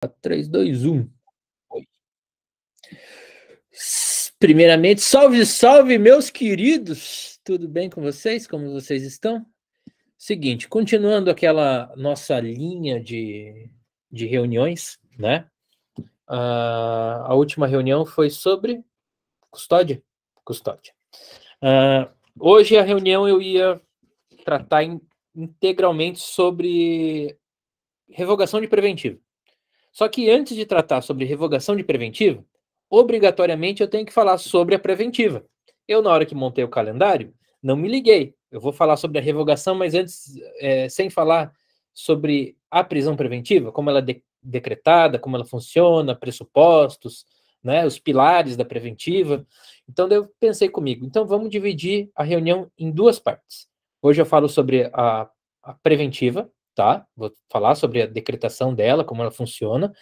3, 2, 1. Oi. Primeiramente, salve, salve, meus queridos! Tudo bem com vocês? Como vocês estão? Seguinte, continuando aquela nossa linha de reuniões, né? A última reunião foi sobre custódia. Custódia. Hoje a reunião eu ia tratar integralmente sobre revogação de preventiva. Só que antes de tratar sobre revogação de preventiva, obrigatoriamente eu tenho que falar sobre a preventiva. Eu, na hora que montei o calendário, não me liguei. Eu vou falar sobre a revogação, mas antes, sem falar sobre a prisão preventiva, como ela é decretada, como ela funciona, pressupostos, né, os pilares da preventiva. Então, eu pensei comigo, então vamos dividir a reunião em duas partes. Hoje eu falo sobre a preventiva, tá? Vou falar sobre a decretação dela, como ela funciona.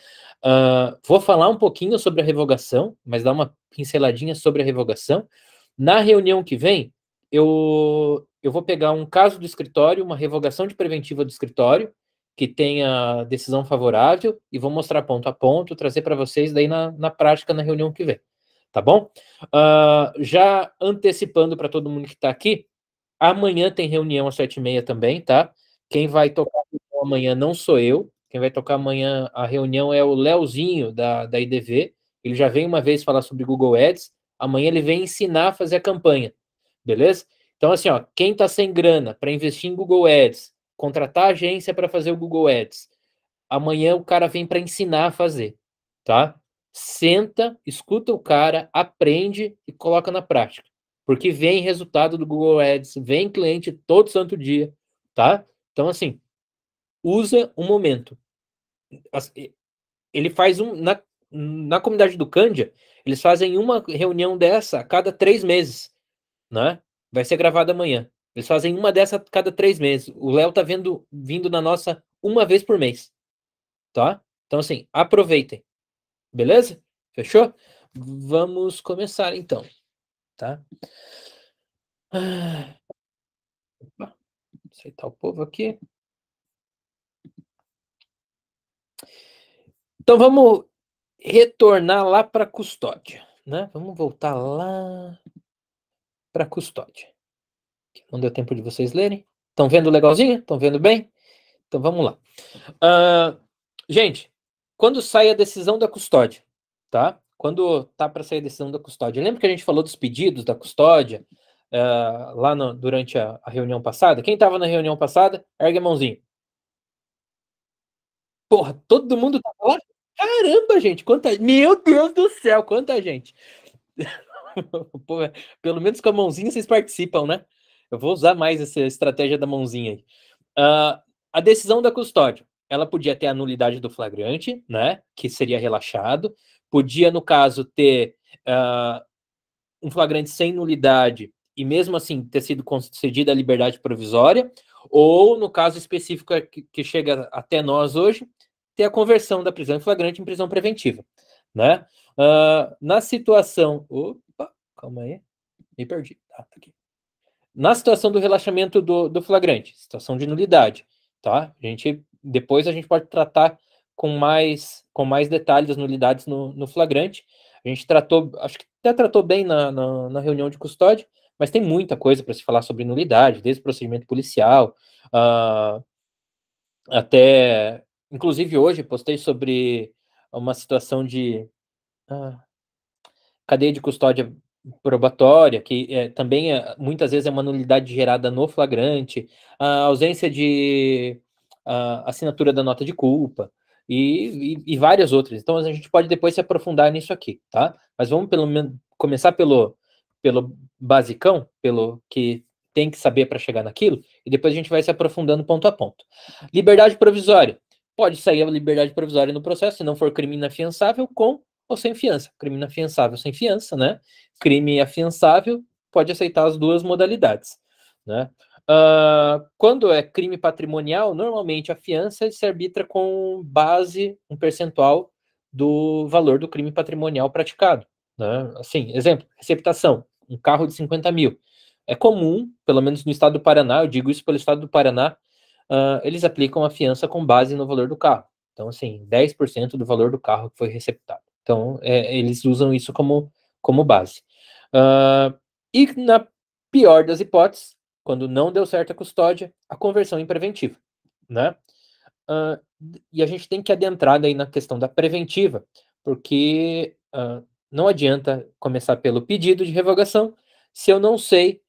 Vou falar um pouquinho sobre a revogação, mas dar uma pinceladinha sobre a revogação. Na reunião que vem, eu vou pegar um caso do escritório, uma revogação de preventiva do escritório, que tenha decisão favorável, e vou mostrar ponto a ponto, trazer para vocês daí na prática na reunião que vem. Tá bom? Já antecipando para todo mundo que está aqui, amanhã tem reunião às 7h30 também, tá? Quem vai tocar amanhã não sou eu. Quem vai tocar amanhã a reunião é o Leozinho, da IDV. Ele já veio uma vez falar sobre Google Ads. Amanhã ele vem ensinar a fazer a campanha. Beleza? Então, assim, ó, quem tá sem grana para investir em Google Ads, contratar agência para fazer o Google Ads, amanhã o cara vem para ensinar a fazer, tá? Senta, escuta o cara, aprende e coloca na prática. Porque vem resultado do Google Ads, vem cliente todo santo dia, tá? Então, assim, usa um momento. Ele faz na comunidade do Candia, eles fazem uma reunião dessa a cada 3 meses, né? Vai ser gravada amanhã. Eles fazem uma dessa a cada 3 meses. O Léo tá vindo na nossa uma vez por mês, tá? Então, assim, aproveitem. Beleza? Fechou? Vamos começar, então, tá? Aceitar o povo aqui. Então, vamos retornar lá para a custódia, né? Vamos voltar lá para a custódia. Não deu tempo de vocês lerem? Estão vendo legalzinho? Estão vendo bem? Então, vamos lá. Gente, quando sai a decisão da custódia, tá? Quando tá para sair a decisão da custódia, lembra que a gente falou dos pedidos da custódia lá durante a reunião passada? Quem estava na reunião passada, ergue a mãozinha. Porra, todo mundo tava lá? Caramba, gente, meu Deus do céu, quanta gente. Porra, pelo menos com a mãozinha vocês participam, né? Eu vou usar mais essa estratégia da mãozinha aí. A decisão da custódia, ela podia ter a nulidade do flagrante, né? Que seria relaxado. Podia, no caso, ter um flagrante sem nulidade e mesmo assim ter sido concedida a liberdade provisória, ou, no caso específico que chega até nós hoje, ter a conversão da prisão em flagrante em prisão preventiva, né? Na situação... Opa, calma aí. Me perdi. Tá aqui. Na situação do relaxamento do flagrante, situação de nulidade, tá? Depois a gente pode tratar com mais detalhes das nulidades no flagrante. A gente tratou, acho que até tratou bem na reunião de custódia, mas tem muita coisa para se falar sobre nulidade, desde o procedimento policial, até, inclusive hoje, postei sobre uma situação de cadeia de custódia probatória, que também muitas vezes é uma nulidade gerada no flagrante, a ausência de assinatura da nota de culpa e várias outras. Então a gente pode depois se aprofundar nisso aqui, tá? Mas vamos pelo menos começar pelo basicão, pelo que tem que saber para chegar naquilo, e depois a gente vai se aprofundando ponto a ponto. Liberdade provisória. Pode sair a liberdade provisória no processo, se não for crime inafiançável, com ou sem fiança. Crime inafiançável sem fiança, né? Crime afiançável, pode aceitar as duas modalidades, né? Quando é crime patrimonial, normalmente a fiança se arbitra com base, um percentual do valor do crime patrimonial praticado, né? Assim, exemplo, receptação, um carro de 50 mil. É comum, pelo menos no estado do Paraná, eu digo isso pelo estado do Paraná, eles aplicam a fiança com base no valor do carro. Então, assim, 10% do valor do carro que foi receptado. Então, eles usam isso como base. E na pior das hipóteses, quando não deu certo a custódia, a conversão em preventiva, né? E a gente tem que adentrar daí na questão da preventiva, porque não adianta começar pelo pedido de revogação se eu não sei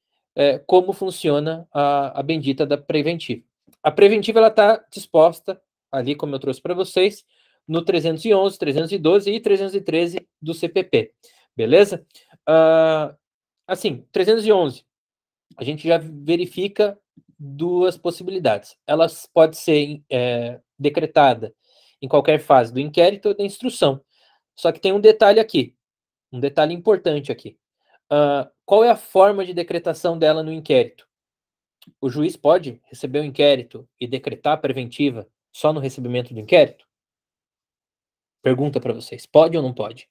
como funciona a bendita da preventiva. A preventiva ela está disposta ali, como eu trouxe para vocês, no 311, 312 e 313 do CPP, beleza? Assim, 311, a gente já verifica duas possibilidades. Elas pode ser decretada em qualquer fase do inquérito ou da instrução. Só que tem um detalhe aqui, um detalhe importante aqui. Qual é a forma de decretação dela no inquérito? O juiz pode receber o inquérito e decretar a preventiva só no recebimento do inquérito? Pergunta para vocês, pode ou não pode?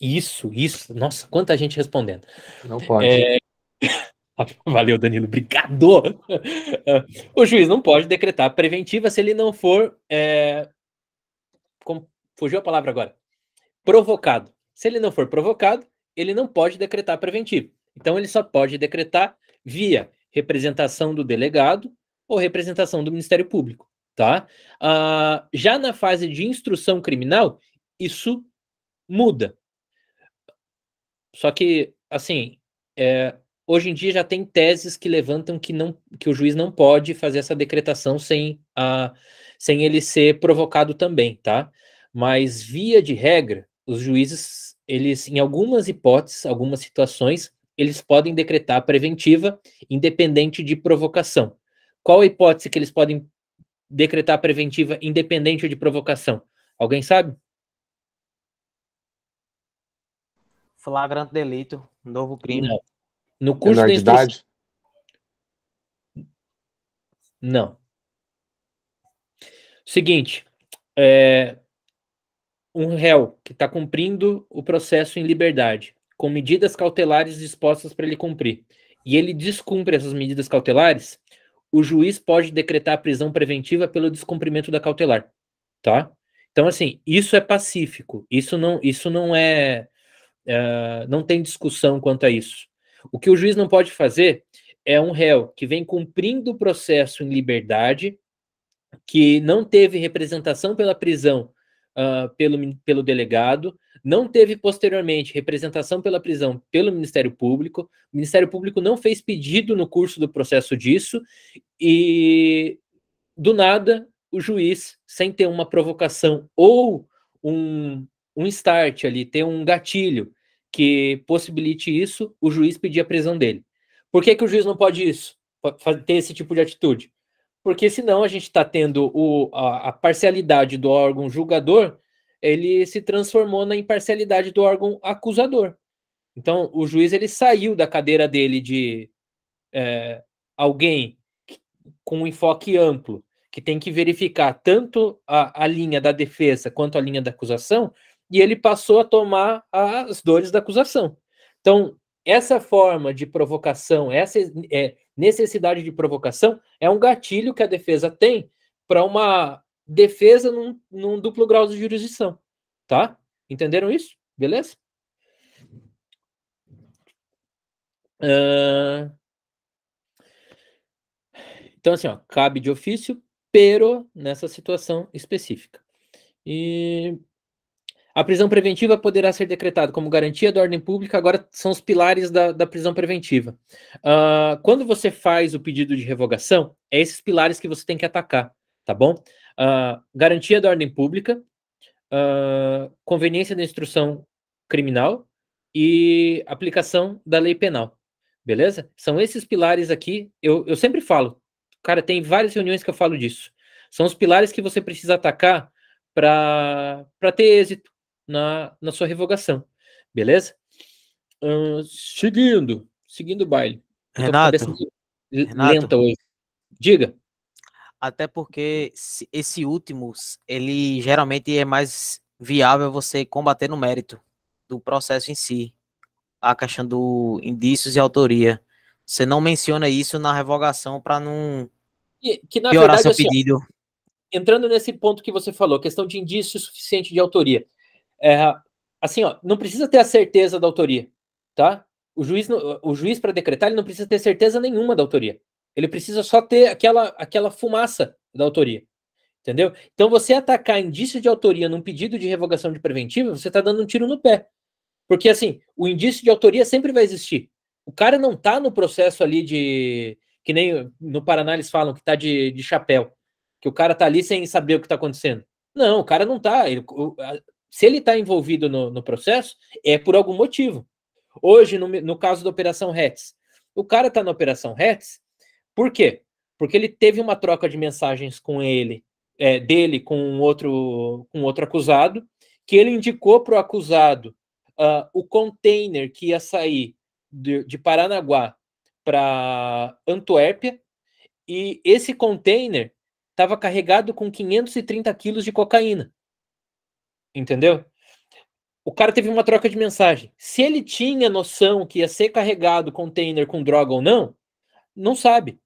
Isso. Nossa, quanta gente respondendo. Não pode. Valeu, Danilo, obrigado! O juiz não pode decretar preventiva se ele não for... fugiu a palavra agora. Provocado. Se ele não for provocado, ele não pode decretar preventivo. Então, ele só pode decretar via representação do delegado ou representação do Ministério Público, tá? Já na fase de instrução criminal, isso muda. Só que, assim, hoje em dia já tem teses que levantam que o juiz não pode fazer essa decretação sem ele ser provocado também, tá? Mas, via de regra, os juízes, eles, em algumas hipóteses, algumas situações, eles podem decretar preventiva independente de provocação. Qual a hipótese que eles podem decretar preventiva independente de provocação? Alguém sabe? Flagrante delito, novo crime. Não. No curso Menor da de instrução... idade? Não. Seguinte, um réu que está cumprindo o processo em liberdade, com medidas cautelares dispostas para ele cumprir, e ele descumpre essas medidas cautelares, o juiz pode decretar a prisão preventiva pelo descumprimento da cautelar, tá? Então, assim, isso é pacífico, isso não não tem discussão quanto a isso. O que o juiz não pode fazer é um réu que vem cumprindo o processo em liberdade, que não teve representação pela prisão pelo delegado, não teve posteriormente representação pela prisão pelo Ministério Público, o Ministério Público não fez pedido no curso do processo disso, e do nada o juiz, sem ter uma provocação ou um start ali, ter um gatilho que possibilite isso, o juiz pedir a prisão dele. Por que o juiz não pode isso? Ter esse tipo de atitude? Porque senão a gente está tendo a parcialidade do órgão julgador, ele se transformou na imparcialidade do órgão acusador. Então, o juiz ele saiu da cadeira dele de alguém com um enfoque amplo, que tem que verificar tanto a linha da defesa quanto a linha da acusação, e ele passou a tomar as dores da acusação. Então, essa forma de provocação, essa necessidade de provocação, é um gatilho que a defesa tem para uma defesa num duplo grau de jurisdição, tá? Entenderam isso? Beleza? Então, assim, ó, cabe de ofício, pero nessa situação específica. E a prisão preventiva poderá ser decretada como garantia da ordem pública, agora são os pilares da prisão preventiva. Quando você faz o pedido de revogação, é esses pilares que você tem que atacar, tá bom? Garantia da ordem pública, conveniência da instrução criminal e aplicação da lei penal, beleza? São esses pilares aqui, eu sempre falo, cara, tem várias reuniões que eu falo disso. São os pilares que você precisa atacar para ter êxito na sua revogação, beleza? Seguindo o baile. Renato, Lenta hoje. Diga. Até porque esse último, ele geralmente é mais viável você combater no mérito do processo em si, a questão do indícios e autoria. Você não menciona isso na revogação para não que na piorar verdade, seu assim, pedido. entrando nesse ponto que você falou, questão de indício suficiente de autoria. Assim, ó, não precisa ter a certeza da autoria, tá? O juiz para decretar, ele não precisa ter certeza nenhuma da autoria. Ele precisa só ter aquela fumaça da autoria, entendeu? Então, você atacar indício de autoria num pedido de revogação de preventiva, você está dando um tiro no pé. Porque, assim, o indício de autoria sempre vai existir. O cara não tá no processo ali de... Que nem no Paraná eles falam que tá de chapéu. Que o cara tá ali sem saber o que tá acontecendo. Não, o cara não tá. Se ele tá envolvido no processo, é por algum motivo. Hoje, no caso da Operação Rets, o cara tá na Operação Rets, por quê? Porque ele teve uma troca de mensagens com ele, dele com outro acusado, que ele indicou pro acusado o container que ia sair de Paranaguá para Antuérpia, e esse container estava carregado com 530 quilos de cocaína. Entendeu? O cara teve uma troca de mensagem. Se ele tinha noção que ia ser carregado container com droga ou não, não sabe.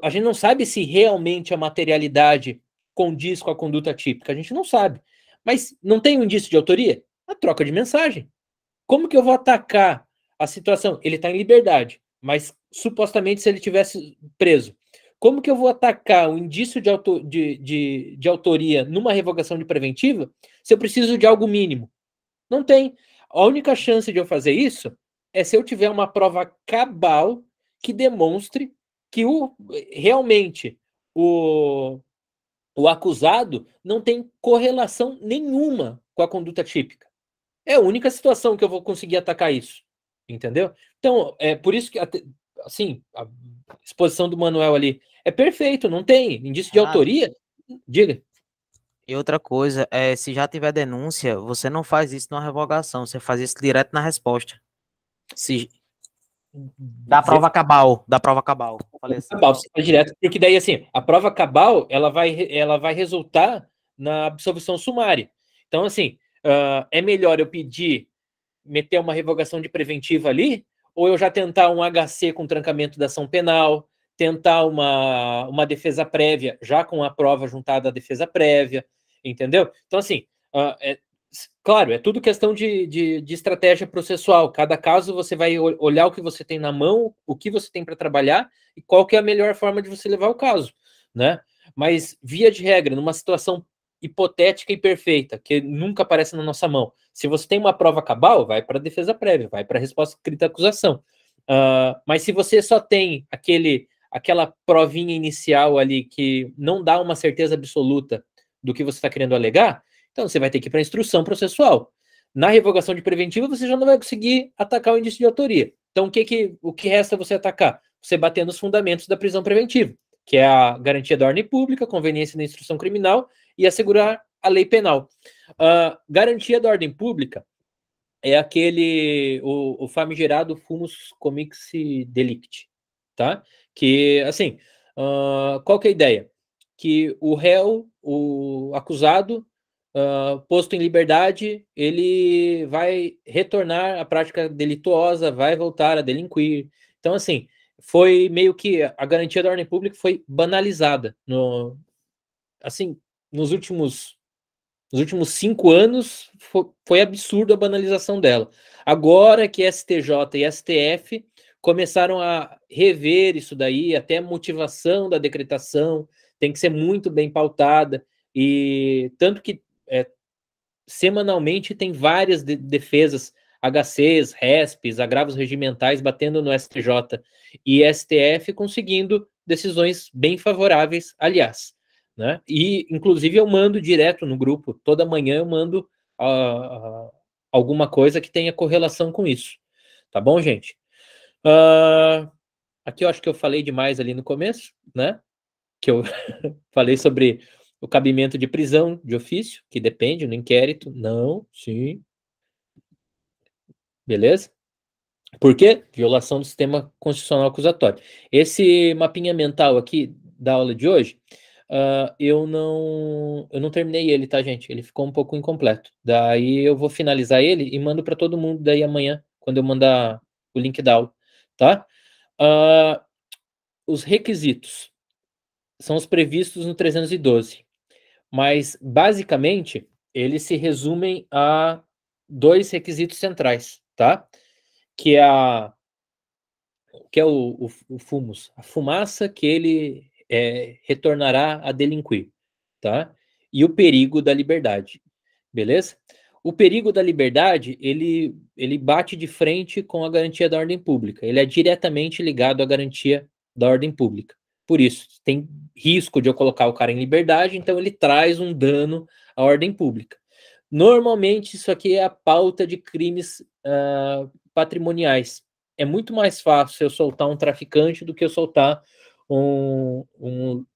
A gente não sabe se realmente a materialidade condiz com a conduta típica. A gente não sabe. Mas não tem um indício de autoria? A troca de mensagem. Como que eu vou atacar a situação? Ele está em liberdade, mas supostamente se ele tivesse preso. Como que eu vou atacar o indício de autoria numa revogação de preventiva se eu preciso de algo mínimo? Não tem. A única chance de eu fazer isso é se eu tiver uma prova cabal que demonstre que realmente o acusado não tem correlação nenhuma com a conduta típica. É a única situação que eu vou conseguir atacar isso, entendeu? Então, é por isso que, assim, a exposição do Manuel ali é perfeito, não tem indício de autoria, diga. E outra coisa, se já tiver denúncia, você não faz isso numa revogação, você faz isso direto na resposta. Se da prova cabal, falei assim. Cabal, você faz direto, porque daí, assim, a prova cabal, ela vai resultar na absolvição sumária. Então, assim, é melhor eu meter uma revogação de preventiva ali, ou eu já tentar um HC com trancamento da ação penal, tentar uma defesa prévia, já com a prova juntada à defesa prévia, entendeu? Então, assim, claro, é tudo questão de estratégia processual. Cada caso você vai olhar o que você tem na mão, o que você tem para trabalhar e qual que é a melhor forma de você levar o caso, né? Mas, via de regra, numa situação hipotética e perfeita, que nunca aparece na nossa mão, se você tem uma prova cabal, vai para a defesa prévia, vai para a resposta escrita à acusação. Mas se você só tem aquela provinha inicial ali que não dá uma certeza absoluta do que você está querendo alegar, então você vai ter que ir para a instrução processual. Na revogação de preventiva, você já não vai conseguir atacar o indício de autoria. Então, o que resta você atacar? Você bater nos fundamentos da prisão preventiva, que é a garantia da ordem pública, conveniência da instrução criminal e assegurar a lei penal. Garantia da ordem pública é o famigerado fumus comixe delicti, tá? Que, assim, qual que é a ideia? Que o réu, o acusado, posto em liberdade, ele vai retornar à prática delituosa, vai voltar a delinquir. Então, assim, foi meio que a garantia da ordem pública foi banalizada assim, nos últimos 5 anos, foi absurdo a banalização dela. Agora que STJ e STF começaram a rever isso daí, até a motivação da decretação tem que ser muito bem pautada, e tanto que semanalmente tem várias defesas, HCs, RESPs, agravos regimentais batendo no STJ e STF conseguindo decisões bem favoráveis, aliás. Né? E, inclusive, eu mando direto no grupo, toda manhã eu mando alguma coisa que tenha correlação com isso. Tá bom, gente? Aqui eu acho que eu falei demais ali no começo, né? Que eu falei sobre o cabimento de prisão de ofício, que depende no inquérito. Não, sim. Beleza? Por quê? Violação do sistema constitucional acusatório. Esse mapinha mental aqui da aula de hoje, eu não terminei ele, tá, gente? Ele ficou um pouco incompleto. Daí eu vou finalizar ele e mando para todo mundo daí amanhã, quando eu mandar o link da aula, tá? Os requisitos são os previstos no 312, mas, basicamente, eles se resumem a 2 requisitos centrais, tá? Que é o fumus, a fumaça que ele retornará a delinquir, tá? E o perigo da liberdade, beleza? O perigo da liberdade, ele bate de frente com a garantia da ordem pública. Ele é diretamente ligado à garantia da ordem pública. Por isso, tem risco de eu colocar o cara em liberdade, então ele traz um dano à ordem pública. Normalmente, isso aqui é a pauta de crimes patrimoniais. É muito mais fácil eu soltar um traficante do que eu soltar um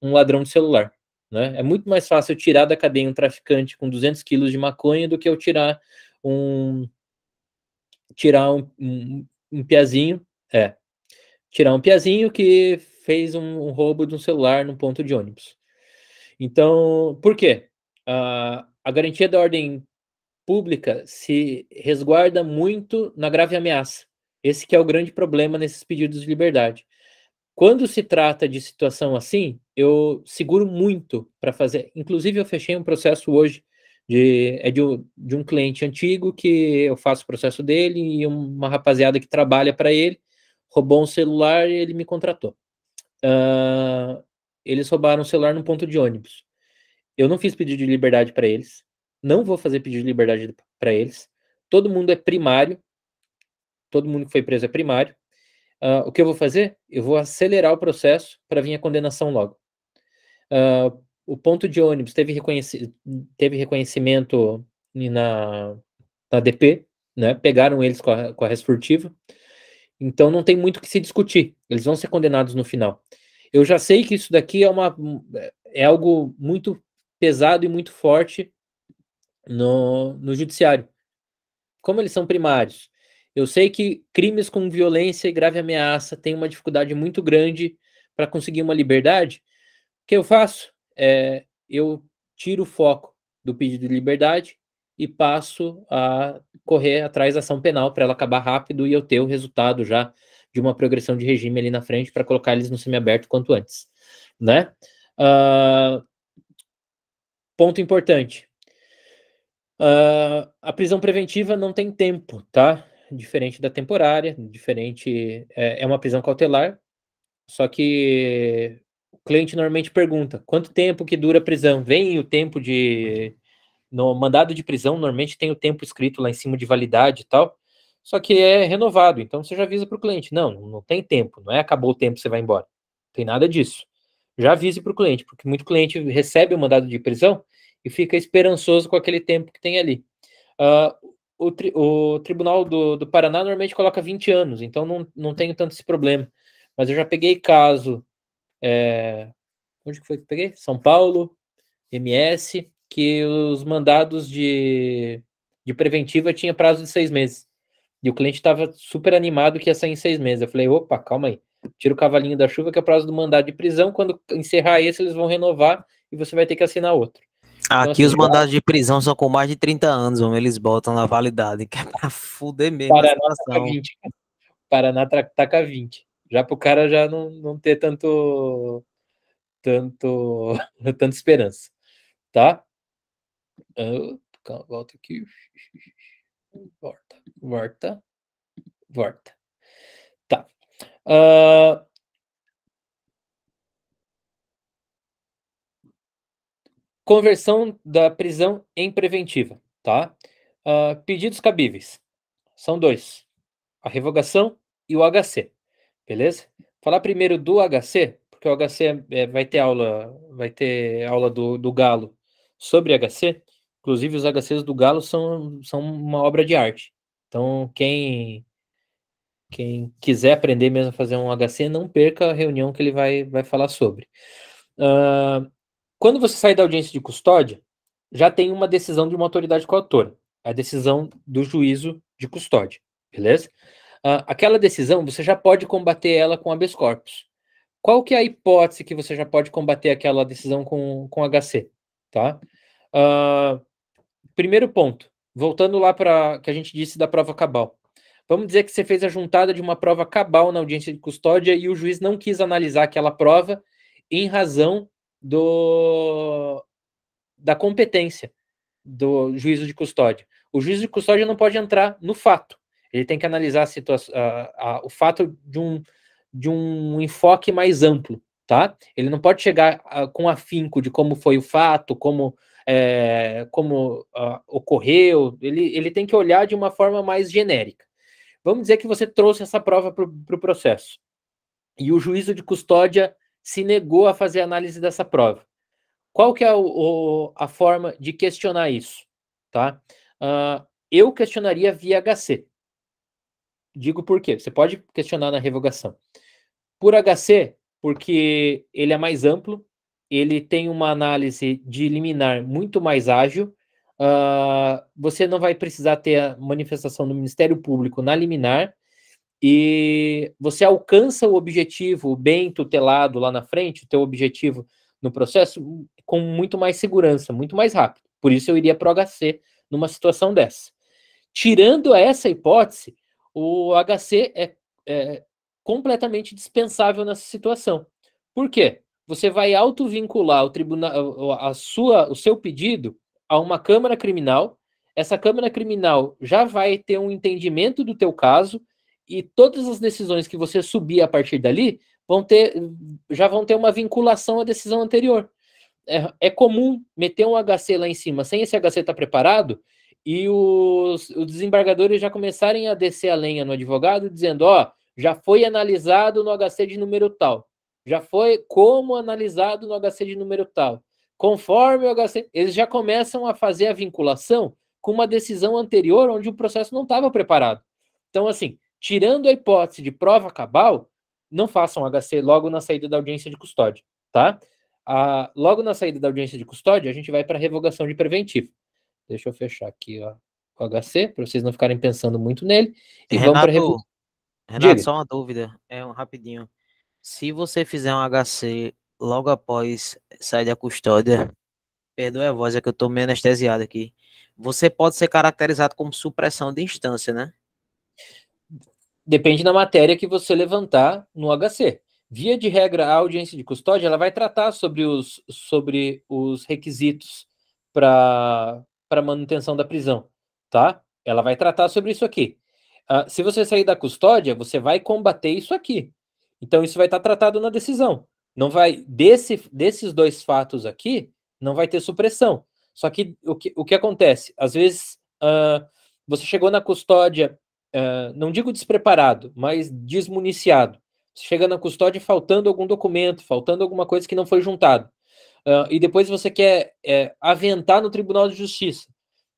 ladrão de celular. Né? É muito mais fácil eu tirar da cadeia um traficante com 200 quilos de maconha do que eu tirar um piazinho, tirar um piazinho que fez um roubo de um celular num ponto de ônibus. Então, por quê? A garantia da ordem pública se resguarda muito na grave ameaça. Esse que é o grande problema nesses pedidos de liberdade. Quando se trata de situação assim, eu seguro muito para fazer. Inclusive, eu fechei um processo hoje de um cliente antigo que eu faço o processo dele e uma rapaziada que trabalha para ele roubou um celular e ele me contratou. Eles roubaram o celular num ponto de ônibus. Eu não fiz pedido de liberdade para eles. Não vou fazer pedido de liberdade para eles. Todo mundo é primário. Todo mundo que foi preso é primário. O que eu vou fazer? Eu vou acelerar o processo para vir a condenação logo. O ponto de ônibus teve reconhecimento na DP, né? Pegaram eles com a res furtiva. Então não tem muito o que se discutir. Eles vão ser condenados no final. Eu já sei que isso daqui é algo muito pesado e muito forte no judiciário. Como eles são primários, eu sei que crimes com violência e grave ameaça têm uma dificuldade muito grande para conseguir uma liberdade. O que eu faço? Eu tiro o foco do pedido de liberdade e passo a correr atrás da ação penal para ela acabar rápido e eu ter o resultado já de uma progressão de regime ali na frente para colocar eles no semiaberto quanto antes, né? Ponto importante. A prisão preventiva não tem tempo, tá? Diferente da temporária, é uma prisão cautelar, só que o cliente normalmente pergunta, quanto tempo que dura a prisão? Vem o tempo no mandado de prisão, normalmente tem o tempo escrito lá em cima de validade e tal, só que é renovado, então você já avisa para o cliente, não tem tempo, não é acabou o tempo, você vai embora. Não tem nada disso. Já avise para o cliente, porque muito cliente recebe o mandado de prisão e fica esperançoso com aquele tempo que tem ali. O Tribunal do Paraná normalmente coloca 20 anos, então não tenho tanto esse problema. Mas eu já peguei caso. Onde que foi que eu peguei? São Paulo, MS, que os mandados de preventiva tinha prazo de 6 meses. E o cliente estava super animado que ia sair em 6 meses. Eu falei, opa, calma aí. Tira o cavalinho da chuva, que é o prazo do mandado de prisão. Quando encerrar esse, eles vão renovar e você vai ter que assinar outro. Então, aqui assim, os mandados de prisão são com mais de 30 anos, eles botam na validade, que é pra fuder mesmo Paraná a situação. Tá 20. Paraná tá com 20. Já pro cara já não ter tanta esperança, tá? Volta aqui. Volta. Tá. Conversão da prisão em preventiva, tá? Pedidos cabíveis. São 2. A revogação e o HC, beleza? Falar primeiro do HC, porque o HC vai ter aula do Galo sobre HC. Inclusive, os HCs do Galo são uma obra de arte. Então, quem quiser aprender mesmo a fazer um HC, não perca a reunião que ele vai falar sobre. Quando você sai da audiência de custódia, já tem uma decisão de uma autoridade coautora, a decisão do juízo de custódia, beleza? Aquela decisão, você já pode combater ela com habeas corpus. Qual que é a hipótese que você já pode combater aquela decisão com HC? Tá? Primeiro ponto, voltando lá para que a gente disse da prova cabal. Vamos dizer que você fez a juntada de uma prova cabal na audiência de custódia e o juiz não quis analisar aquela prova em razão da competência do juízo de custódia. O juízo de custódia não pode entrar no fato. Ele tem que analisar o fato de um enfoque mais amplo, tá? Ele não pode chegar com afinco de como foi o fato, como ocorreu. Ele tem que olhar de uma forma mais genérica. Vamos dizer que você trouxe essa prova para o processo e o juízo de custódia se negou a fazer análise dessa prova. Qual que é a forma de questionar isso? Tá? Eu questionaria via HC. Digo por quê? Você pode questionar na revogação. Por HC, porque ele é mais amplo, ele tem uma análise de liminar muito mais ágil, você não vai precisar ter a manifestação do Ministério Público na liminar, e você alcança o objetivo bem tutelado lá na frente, o teu objetivo no processo, com muito mais segurança, muito mais rápido. Por isso eu iria para o HC numa situação dessa. Tirando essa hipótese, o HC é completamente dispensável nessa situação. Por quê? Você vai autovincular o tribunal, o seu pedido a uma câmara criminal. Essa câmara criminal já vai ter um entendimento do teu caso e todas as decisões que você subir a partir dali já vão ter uma vinculação à decisão anterior. É comum meter um HC lá em cima sem esse HC estar preparado e os desembargadores já começarem a descer a lenha no advogado, dizendo, já foi analisado no HC de número tal, já foi como analisado no HC de número tal, conforme o HC, eles já começam a fazer a vinculação com uma decisão anterior onde o processo não estava preparado. Então, assim, tirando a hipótese de prova cabal, não façam HC logo na saída da audiência de custódia, tá? Logo na saída da audiência de custódia, a gente vai para a revogação de preventivo. Deixa eu fechar aqui o HC, para vocês não ficarem pensando muito nele. E vamos para Renato, só uma dúvida, rapidinho. Se você fizer um HC logo após sair da custódia, perdoe a voz, é que eu estou meio anestesiado aqui, você pode ser caracterizado como supressão de instância, né? Depende da matéria que você levantar no HC. Via de regra, a audiência de custódia ela vai tratar sobre os requisitos para manutenção da prisão, tá? Ela vai tratar sobre isso aqui. Se você sair da custódia, você vai combater isso aqui. Então, isso vai estar tratado na decisão. Não vai, desses dois fatos aqui, não vai ter supressão. Só que o que acontece? Às vezes, você chegou na custódia, não digo despreparado, mas desmuniciado. Você chega na custódia faltando algum documento, faltando alguma coisa que não foi juntado. E depois você quer aventar no Tribunal de Justiça,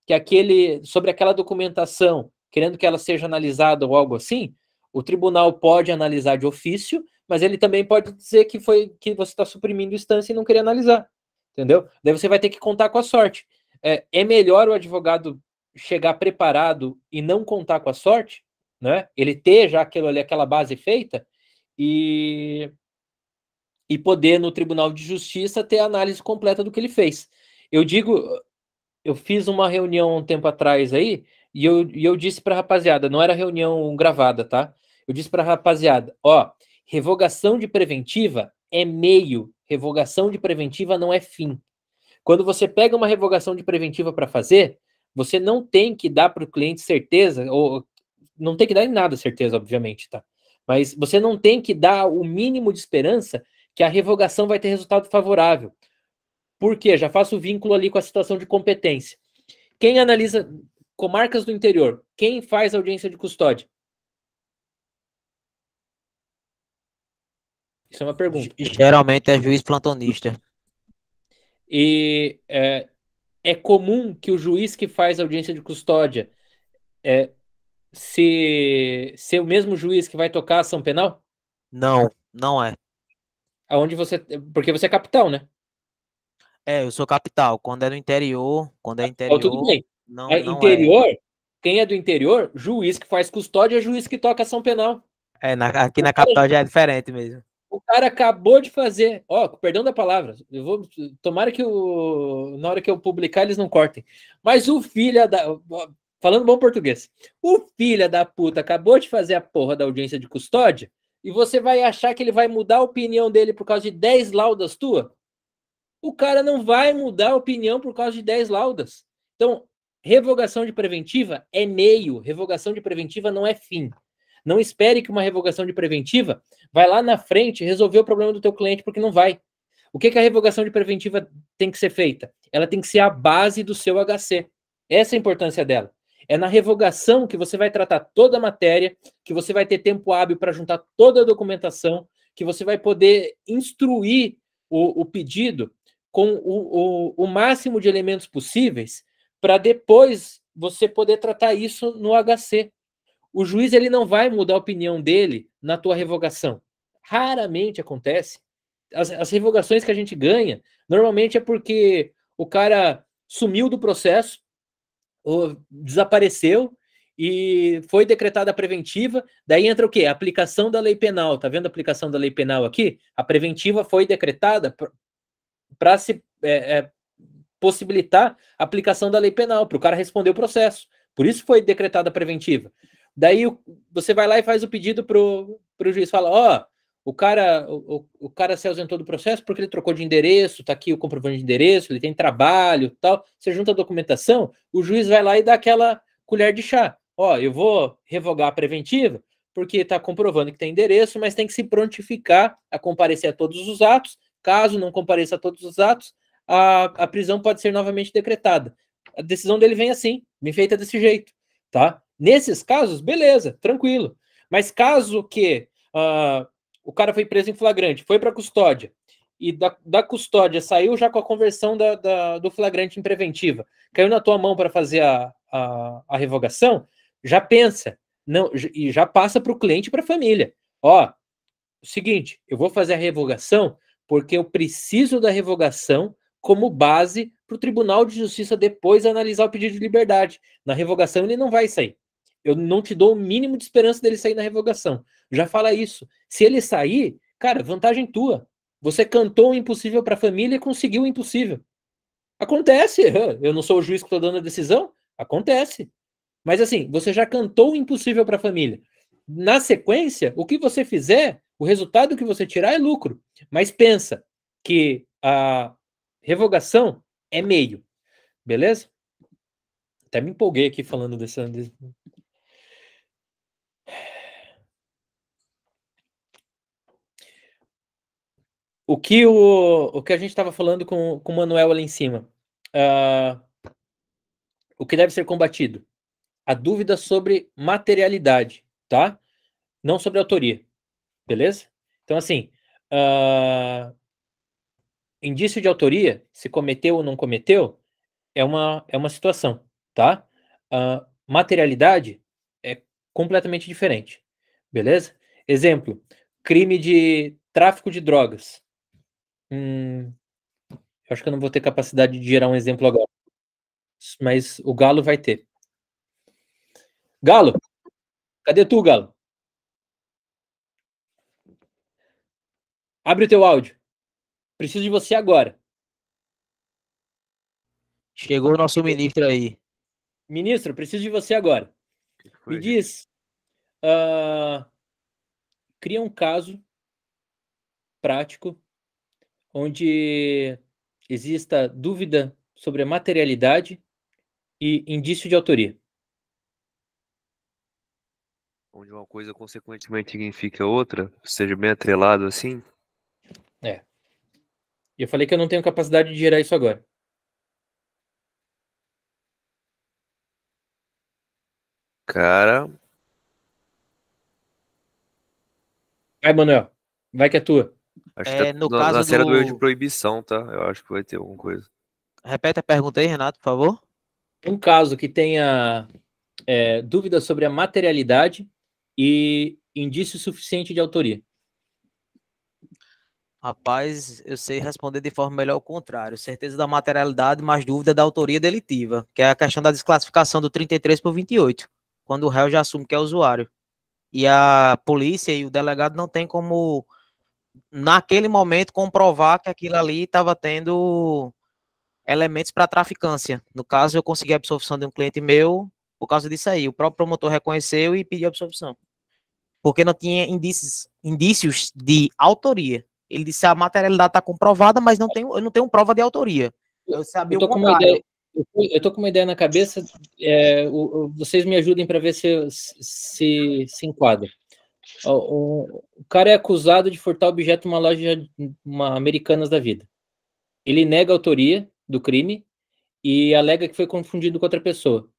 que sobre aquela documentação, querendo que ela seja analisada ou algo assim, o tribunal pode analisar de ofício, mas ele também pode dizer que você está suprimindo instância e não querer analisar, entendeu? Daí você vai ter que contar com a sorte. É melhor o advogado chegar preparado e não contar com a sorte, né? Ele ter já aquela base feita e poder no Tribunal de Justiça ter a análise completa do que ele fez. Eu fiz uma reunião um tempo atrás aí e eu disse para a rapaziada, não era reunião gravada, tá? Eu disse para a rapaziada, revogação de preventiva é meio, revogação de preventiva não é fim. Quando você pega uma revogação de preventiva para fazer, você não tem que dar para o cliente certeza, ou não tem que dar em nada certeza, obviamente, tá? Mas você não tem que dar o mínimo de esperança que a revogação vai ter resultado favorável. Por quê? Já faço o vínculo ali com a situação de competência. Quem analisa comarcas do interior? Quem faz audiência de custódia? Isso é uma pergunta. Geralmente é juiz plantonista. E é comum que o juiz que faz audiência de custódia ser o mesmo juiz que vai tocar a ação penal? Não, não é. Porque você é capital, né? Eu sou capital. Quando é do interior, Tudo bem. não interior, quem é do interior, juiz que faz custódia é juiz que toca ação penal. Aqui na capital já é diferente mesmo. O cara acabou de fazer, perdão da palavra, tomara que na hora que eu publicar eles não cortem, mas o filho falando bom português, o filho da puta acabou de fazer a porra da audiência de custódia e você vai achar que ele vai mudar a opinião dele por causa de 10 laudas tua? O cara não vai mudar a opinião por causa de 10 laudas. Então, revogação de preventiva é meio, revogação de preventiva não é fim. Não espere que uma revogação de preventiva vai lá na frente resolver o problema do teu cliente, porque não vai. O que a revogação de preventiva tem que ser feita? Ela tem que ser a base do seu HC. Essa é a importância dela. É na revogação que você vai tratar toda a matéria, que você vai ter tempo hábil para juntar toda a documentação, que você vai poder instruir o pedido com o máximo de elementos possíveis para depois você poder tratar isso no HC. O juiz ele não vai mudar a opinião dele na tua revogação. Raramente acontece. As revogações que a gente ganha, normalmente é porque o cara sumiu do processo, ou desapareceu, e foi decretada a preventiva, daí entra o quê? A aplicação da lei penal. Tá vendo a aplicação da lei penal aqui? A preventiva foi decretada para se possibilitar a aplicação da lei penal, para o cara responder o processo. Por isso foi decretada a preventiva. Daí você vai lá e faz o pedido para o juiz, fala, ó, o cara se ausentou do processo porque ele trocou de endereço, tá aqui o comprovante de endereço, ele tem trabalho, tal. Você junta a documentação, o juiz vai lá e dá aquela colher de chá. Ó, eu vou revogar a preventiva porque está comprovando que tem endereço, mas tem que se prontificar a comparecer a todos os atos. Caso não compareça a todos os atos, a prisão pode ser novamente decretada. A decisão dele vem assim, vem feita desse jeito, tá? Nesses casos, beleza, tranquilo. Mas caso que o cara foi preso em flagrante, foi para custódia, e da custódia saiu já com a conversão do flagrante em preventiva, caiu na tua mão para fazer a revogação, já pensa, não, e já passa para o cliente e para a família. Ó, o seguinte, eu vou fazer a revogação porque eu preciso da revogação como base para o Tribunal de Justiça depois analisar o pedido de liberdade. Na revogação ele não vai sair. Eu não te dou o mínimo de esperança dele sair na revogação. Já fala isso. Se ele sair, cara, vantagem tua. Você cantou o impossível para a família e conseguiu o impossível. Acontece. Eu não sou o juiz que estou dando a decisão. Acontece. Mas assim, você já cantou o impossível para a família. Na sequência, o que você fizer, o resultado que você tirar é lucro. Mas pensa que a revogação é meio. Beleza? Até me empolguei aqui falando dessa. O que a gente estava falando com o Manuel ali em cima. O que deve ser combatido? A dúvida sobre materialidade, tá? Não sobre autoria. Beleza? Então, assim, indício de autoria, se cometeu ou não cometeu, é uma situação, tá? Materialidade é completamente diferente. Beleza? Exemplo, crime de tráfico de drogas. Eu acho que eu não vou ter capacidade de gerar um exemplo agora. Mas o Galo vai ter. Galo, cadê tu, Galo? Abre o teu áudio. Preciso de você agora. Chegou o nosso ministro aí. Ministro, preciso de você agora. Me diz, cria um caso prático onde exista dúvida sobre a materialidade e indício de autoria. Onde uma coisa consequentemente significa outra, seja bem atrelado assim. É. E eu falei que eu não tenho capacidade de gerar isso agora. Cara. Vai, Manuel. Vai que é tua. Acho que No na caso série do erro de do... proibição, tá? Eu acho que vai ter alguma coisa. Repete a pergunta aí, Renato, por favor. Um caso que tenha dúvida sobre a materialidade e indício suficiente de autoria. Rapaz, eu sei responder de forma melhor ao contrário. Certeza da materialidade, mas dúvida da autoria delitiva, que é a questão da desclassificação do 33 por 28, quando o réu já assume que é usuário. E a polícia e o delegado não tem como, naquele momento, comprovar que aquilo ali estava tendo elementos para traficância. No caso, eu consegui a absolvição de um cliente meu Por causa disso aí, o próprio promotor reconheceu e pediu absolvição. Porque não tinha indícios de autoria. Ele disse a materialidade está comprovada, mas eu não tenho prova de autoria. Eu sabia Eu tô o com uma contrário. ideia, eu tô com uma ideia na cabeça, vocês me ajudem para ver se enquadra. O cara é acusado de furtar objeto numa loja, uma Americanas da vida. Ele nega a autoria do crime e alega que foi confundido com outra pessoa.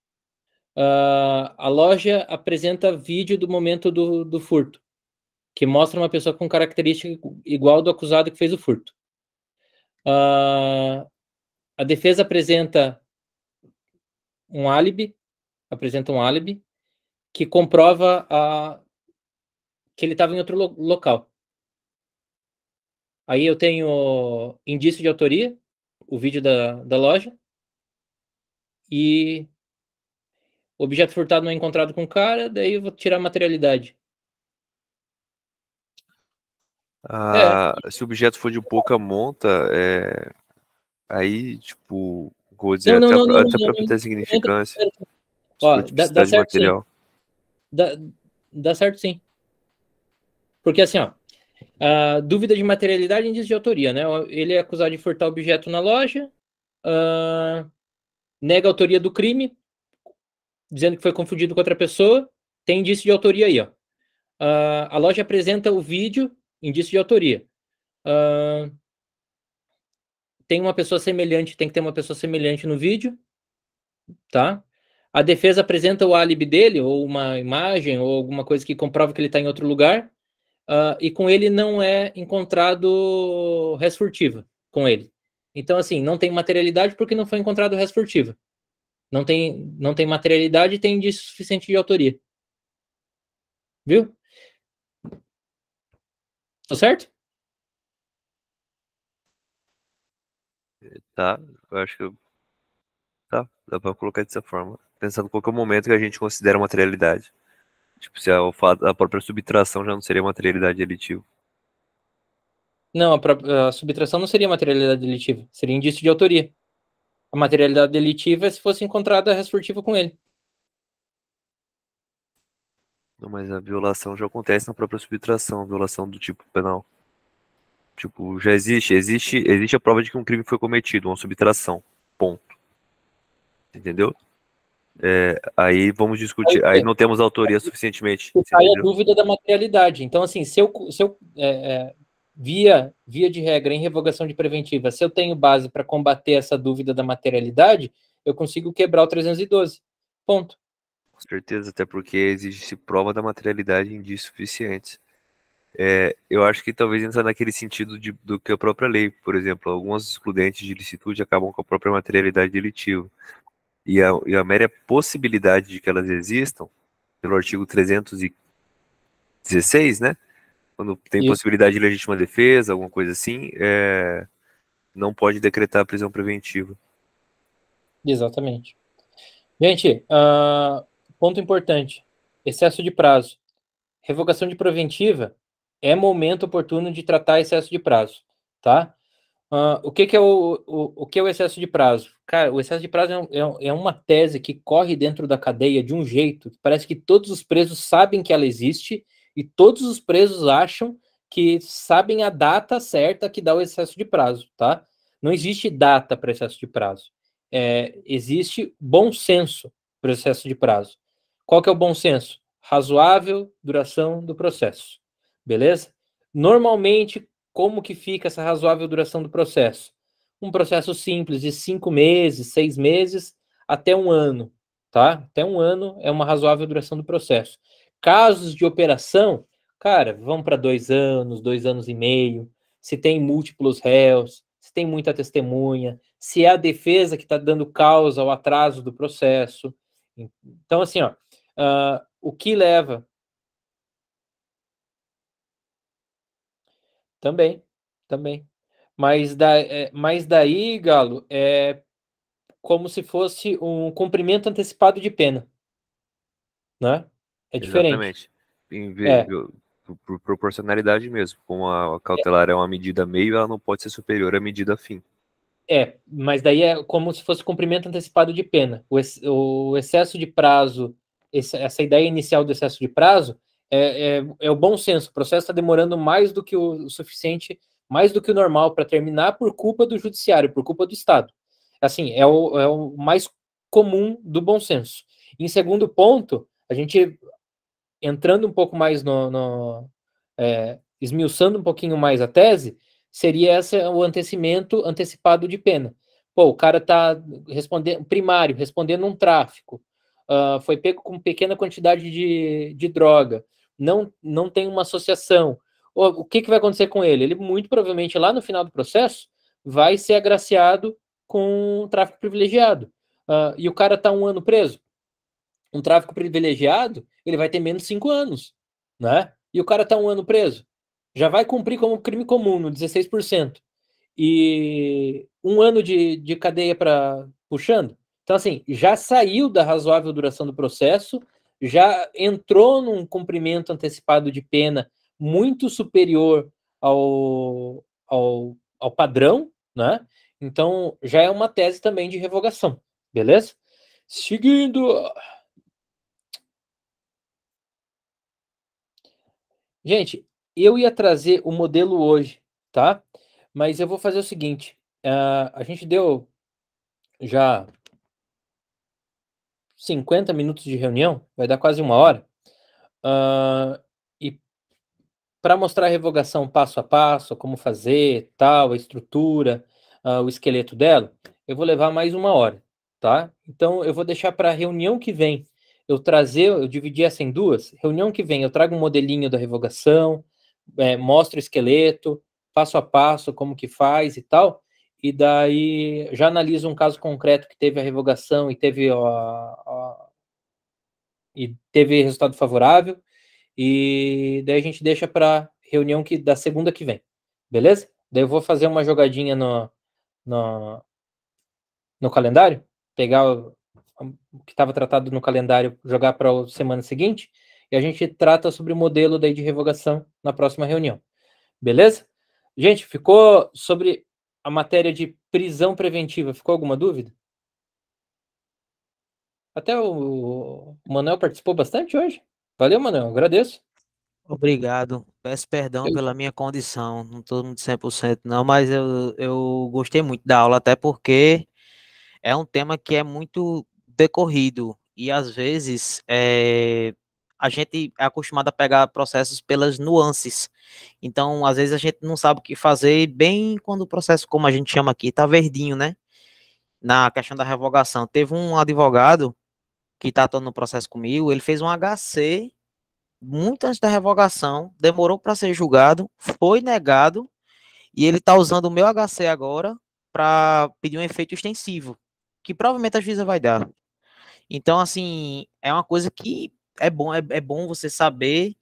A loja apresenta vídeo do momento do furto, que mostra uma pessoa com característica igual do acusado que fez o furto. A defesa apresenta um álibi, que comprova que ele estava em outro local. Aí eu tenho indício de autoria, o vídeo da loja, e o objeto furtado não é encontrado com o cara, daí eu vou tirar a materialidade. Se o objeto for de pouca monta, aí, tipo, vou dizer, Não, não, não, não, até não, para ter significância, ó, dá tipicidade certo sim. material. Dá certo sim. Porque assim, ó, dúvida de materialidade e indício de autoria, né? Ele é acusado de furtar objeto na loja, nega a autoria do crime, dizendo que foi confundido com outra pessoa, tem indício de autoria aí, ó. A loja apresenta o vídeo, indício de autoria. Tem uma pessoa semelhante, tem que ter uma pessoa semelhante no vídeo, tá? A defesa apresenta o álibi dele, ou uma imagem, ou alguma coisa que comprova que ele está em outro lugar, e com ele não é encontrado res furtiva, com ele. Então, assim, não tem materialidade porque não foi encontrado res furtiva. Não tem materialidade e tem indício suficiente de autoria. Viu? Tá certo? Tá, eu acho que dá pra colocar dessa forma. Pensando qual que é o momento que a gente considera materialidade. Tipo, se a própria subtração já não seria materialidade delitiva. Não, a subtração não seria materialidade delitiva, seria indício de autoria. A materialidade delitiva é se fosse encontrada res furtiva com ele. Não, mas a violação já acontece na própria subtração, a violação do tipo penal. Tipo, já existe a prova de que um crime foi cometido, uma subtração. Ponto. Entendeu? Aí vamos discutir. Aí não temos autoria suficientemente. Aí a Entendeu? dúvida da materialidade. Então, assim, se eu via de regra em revogação de preventiva, se eu tenho base para combater essa dúvida da materialidade, eu consigo quebrar o 312. Ponto. Com certeza, até porque exige-se prova da materialidade e indícios suficientes. Eu acho que talvez entra naquele sentido do que a própria lei, por exemplo, algumas excludentes de ilicitude acabam com a própria materialidade delitiva. E a mera possibilidade de que elas existam, pelo artigo 316, né? Quando tem Isso. possibilidade de legítima defesa, alguma coisa assim, não pode decretar a prisão preventiva. Exatamente. Gente, ponto importante: excesso de prazo. Revogação de preventiva é momento oportuno de tratar excesso de prazo, tá? O que é o que é o excesso de prazo? Cara, o excesso de prazo é uma tese que corre dentro da cadeia de um jeito que parece que todos os presos sabem que ela existe e todos os presos acham que sabem a data certa que dá o excesso de prazo, tá? Não existe data para excesso de prazo. Existe bom senso para excesso de prazo. Qual que é o bom senso? Razoável duração do processo. Beleza? Normalmente, como que fica essa razoável duração do processo? Um processo simples de 5 meses, 6 meses, até 1 ano, tá? Até 1 ano é uma razoável duração do processo. Casos de operação, cara, vão para 2 anos, 2 anos e meio, se tem múltiplos réus, se tem muita testemunha, se é a defesa que está dando causa ao atraso do processo. Então, assim, ó, o que leva... Também. Mas daí, Galo, é como se fosse um cumprimento antecipado de pena, né? É diferente. Exatamente. É, Por proporcionalidade mesmo. Como a cautelar é uma medida meio, ela não pode ser superior à medida fim. Mas daí é como se fosse cumprimento antecipado de pena. O excesso de prazo, essa ideia inicial do excesso de prazo é o bom senso. O processo está demorando mais do que o suficiente, mais do que o normal para terminar por culpa do judiciário, por culpa do Estado. Assim, é o mais comum do bom senso. Em segundo ponto, a gente entrando um pouco mais esmiuçando um pouquinho mais a tese, seria o antecipado de pena. Pô, o cara está respondendo um tráfico, foi pego com pequena quantidade de droga, não tem uma associação. O que vai acontecer com ele? Ele, muito provavelmente, lá no final do processo, vai ser agraciado com um tráfico privilegiado. E o cara está 1 ano preso. Um tráfico privilegiado, ele vai ter menos 5 anos, né? E o cara está 1 ano preso. Já vai cumprir como crime comum no 16%. E 1 ano de cadeia para puxando. Então, assim, já saiu da razoável duração do processo, já entrou num cumprimento antecipado de pena muito superior ao padrão, né? Então, já é uma tese também de revogação, beleza? Seguindo. Gente, eu ia trazer o modelo hoje, tá? Mas eu vou fazer o seguinte: a gente deu já 50 minutos de reunião, vai dar quase 1 hora. E para mostrar a revogação passo a passo, como fazer, tal, a estrutura, o esqueleto dela, eu vou levar mais 1 hora, tá? Então eu vou deixar para a reunião que vem eu dividi essa em 2. Reunião que vem eu trago um modelinho da revogação, mostro o esqueleto, passo a passo, como que faz e tal, e daí já analiso um caso concreto que teve a revogação e teve resultado favorável, e daí a gente deixa para reunião da segunda que vem, beleza? Daí eu vou fazer uma jogadinha no calendário, pegar o que estava tratado no calendário, jogar para a semana seguinte, e a gente trata sobre o modelo daí de revogação na próxima reunião. Beleza? Gente, ficou sobre a matéria de prisão preventiva, ficou alguma dúvida? Até o Manuel participou bastante hoje. Valeu, Manuel, agradeço. Obrigado. Peço perdão pela minha condição. Não estou muito 100% não, mas eu gostei muito da aula, até porque é um tema que é muito decorrido e às vezes a gente é acostumado a pegar processos pelas nuances. Então, às vezes a gente não sabe o que fazer bem quando o processo, como a gente chama aqui, tá verdinho, né? Na questão da revogação. Teve um advogado que está atuando no processo comigo, ele fez um HC muito antes da revogação, demorou para ser julgado, foi negado, e ele está usando o meu HC agora para pedir um efeito extensivo, que provavelmente a juíza vai dar. Então, assim, é uma coisa que é bom você saber,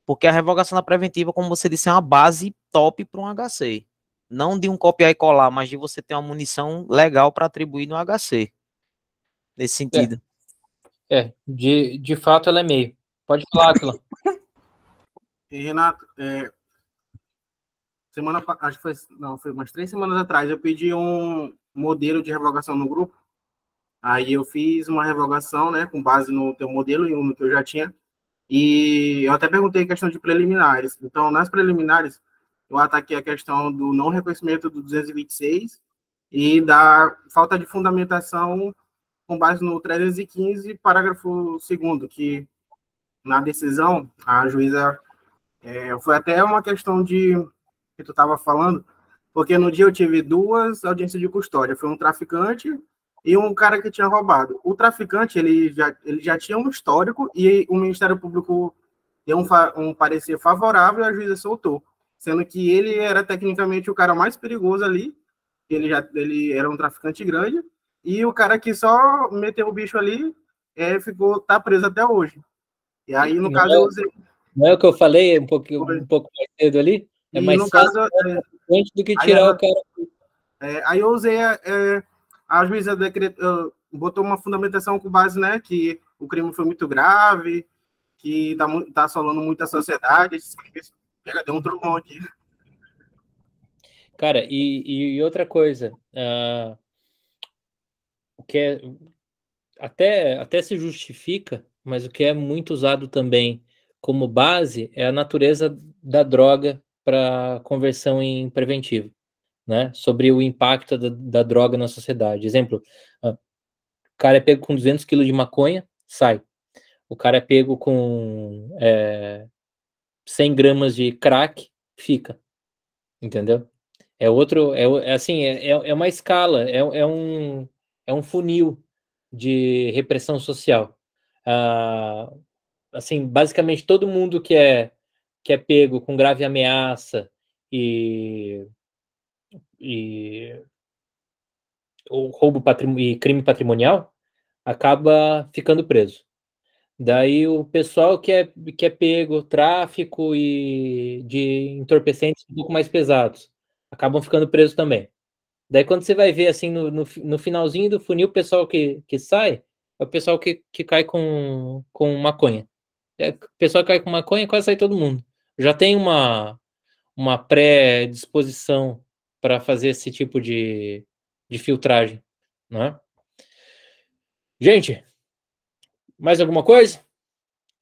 porque a revogação da preventiva, como você disse, é uma base top para um HC. Não de um copiar e colar, mas de você ter uma munição legal para atribuir no HC. Nesse sentido. De fato ela é meio. Pode falar, Atila. Renato, acho que foi umas 3 semanas atrás, eu pedi um modelo de revogação no grupo. Aí eu fiz uma revogação, né, com base no teu modelo e no que eu já tinha. E eu até perguntei questão de preliminares. Então, nas preliminares, eu ataquei a questão do não reconhecimento do 226 e da falta de fundamentação com base no 315, parágrafo 2º, que na decisão, a juíza foi até uma questão que tu estava falando, porque no dia eu tive 2 audiências de custódia. Foi um traficante e um cara que tinha roubado. O traficante, ele já tinha um histórico e o Ministério Público deu um parecer favorável e a juíza soltou, sendo que ele era tecnicamente o cara mais perigoso ali, ele era um traficante grande, e o cara que só meteu o bicho ali tá preso até hoje. E aí, no caso, eu usei... Não é o que eu falei um pouco mais cedo ali? É mais fácil do que tirar o cara. Aí eu usei a juíza botou uma fundamentação com base, né, que o crime foi muito grave, que tá assolando muito a sociedade. Deu um trovão aqui. Cara, e outra coisa, o que é até se justifica, mas o que é muito usado também como base é a natureza da droga para conversão em preventivo, né? Sobre o impacto da droga na sociedade. Exemplo, o cara é pego com 200 quilos de maconha, sai. O cara é pego com 100 gramas de crack, fica. Entendeu? É outro, assim, é uma escala, é um funil de repressão social. Assim, basicamente todo mundo que é pego com grave ameaça e ou roubo e crime patrimonial acaba ficando preso. Daí o pessoal que é pego, tráfico e de entorpecentes um pouco mais pesados, acabam ficando presos também. Daí quando você vai ver assim no finalzinho do funil, o pessoal que sai é o pessoal que cai com maconha. O pessoal que cai com maconha quase sai todo mundo. Já tem uma pré-disposição para fazer esse tipo de filtragem, né? Gente, mais alguma coisa?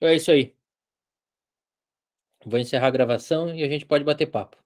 É isso aí. Vou encerrar a gravação e a gente pode bater papo.